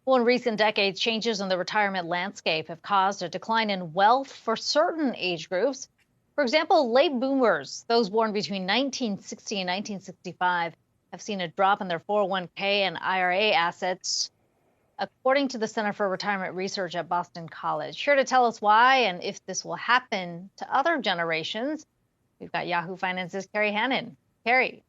Well, in recent decades, changes in the retirement landscape have caused a decline in wealth for certain age groups. For example, late boomers, those born between 1960 and 1965, have seen a drop in their 401k and IRA assets, according to the Center for Retirement Research at Boston College. Here to tell us why and if this will happen to other generations, we've got Yahoo Finance's Kerry Hannon. Kerry.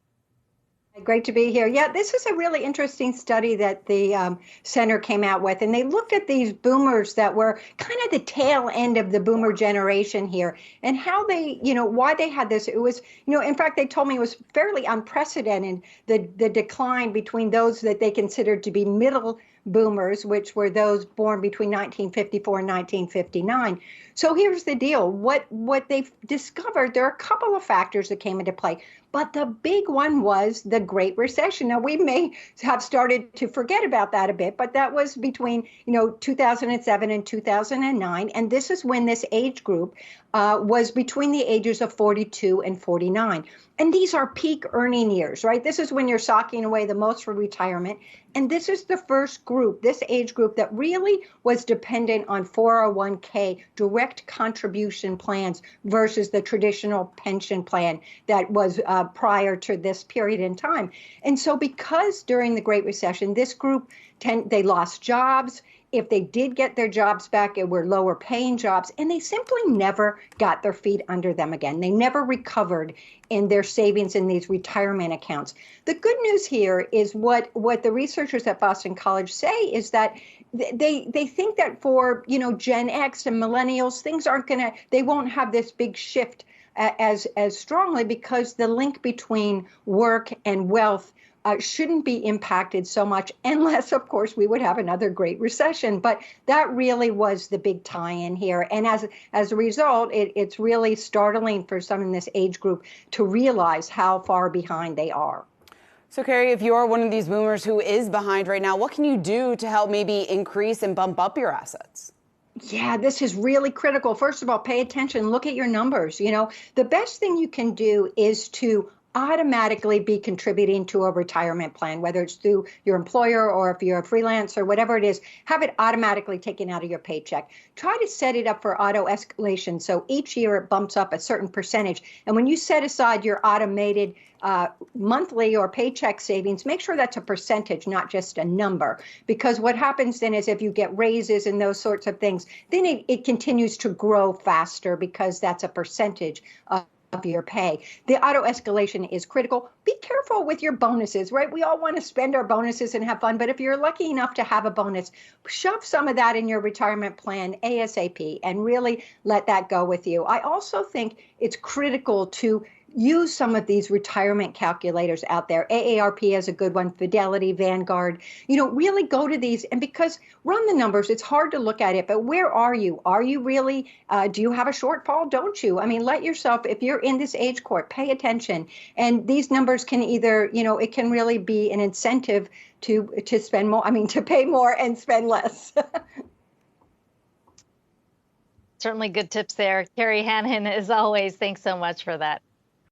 Great to be here. Yeah, this is a really interesting study that the center came out with, and they looked at these boomers that were kind of the tail end of the boomer generation here, and how they, why they had this. It was, in fact, they told me it was fairly unprecedented, the decline between those that they considered to be middle boomers, which were those born between 1954 and 1959. So here's the deal. What they've discovered, there are a couple of factors that came into play, but the big one was the Great Recession. Now, we may have started to forget about that a bit, but that was between 2007 and 2009, and this is when this age group was between the ages of 42 and 49. And these are peak earning years, right? This is when you're socking away the most for retirement. And this is the first group, this age group, that really was dependent on 401k direct contribution plans versus the traditional pension plan that was prior to this period in time. And so because during the Great Recession, this group, they lost jobs. If they did get their jobs back, it were lower paying jobs, and they simply never got their feet under them again. They never recovered in their savings in these retirement accounts. The good news here is what the researchers at Boston College say is that they think that for, Gen X and millennials, things they won't have this big shift as strongly, because the link between work and wealth shouldn't be impacted so much, unless, of course, we would have another Great Recession. But that really was the big tie-in here. And as a result, it's really startling for some in this age group to realize how far behind they are. So, Kerry, if you're one of these boomers who is behind right now, what can you do to help maybe increase and bump up your assets? Yeah, this is really critical. First of all, pay attention. Look at your numbers. The best thing you can do is to automatically be contributing to a retirement plan, whether it's through your employer or if you're a freelancer, whatever it is, have it automatically taken out of your paycheck. Try to set it up for auto escalation. So each year it bumps up a certain percentage. And when you set aside your automated monthly or paycheck savings, make sure that's a percentage, not just a number. Because what happens then is if you get raises and those sorts of things, then it continues to grow faster because that's a percentage of your pay. The auto escalation is critical. Be careful with your bonuses, right? We all want to spend our bonuses and have fun, but if you're lucky enough to have a bonus, shove some of that in your retirement plan ASAP and really let that go with you. I also think it's critical to use some of these retirement calculators out there. AARP has a good one, Fidelity, Vanguard. Really go to these, and because run the numbers, it's hard to look at it, but where are you? Are you really, do you have a shortfall? Don't you? I mean, let yourself, if you're in this age cohort, pay attention. And these numbers can either, it can really be an incentive to spend more, to pay more and spend less. Certainly good tips there. Kerry Hannon, as always, thanks so much for that.